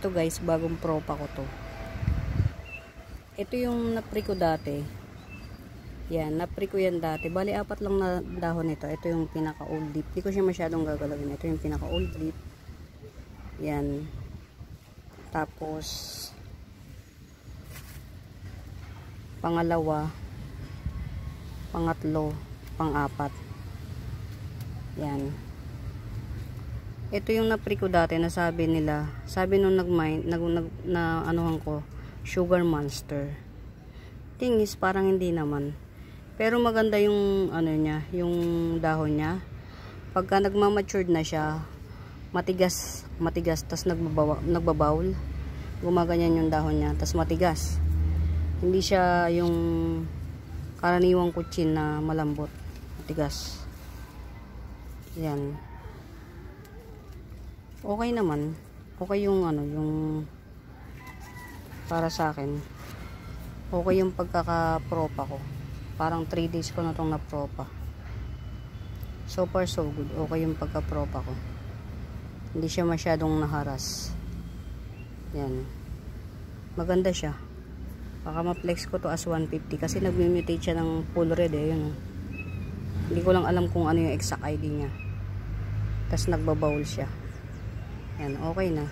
Ito guys, bagong propa ko to. Ito yung napre ko dati. Yan, napre ko yan dati. Bali, 4 lang na dahon nito. Ito yung pinaka old leaf. Hindi ko siya masyadong gagalawin. Ito yung pinaka old leaf. Yan. Tapos, pangalawa, pangatlo, pang-4. Yan. Ito yung napre ko dati na sabi nila. Sabi nung na anuhan ko, sugar monster. Thing is, parang hindi naman. Pero maganda yung ano niya, yung dahon niya. Pagka nagmamatured na siya, matigas, tas nagbabawl. Gumaganyan yung dahon niya, tas matigas. Hindi siya yung karaniwang kutsin na malambot, matigas. Yan. Okay naman. Okay yung ano, yung para sa akin. Okay yung pagkaka-propa ko. Parang 3 days ko na itong na-propa. So far so good. Okay yung pagka-propa ko. Hindi siya masyadong naharas. Yan. Maganda siya. Baka ma-flex ko to as 150 kasi nag-mutate siya ng full red eh. Yun. Hindi ko lang alam kung ano yung exact ID niya. Tapos nagbabawl siya. Yan. Okay na.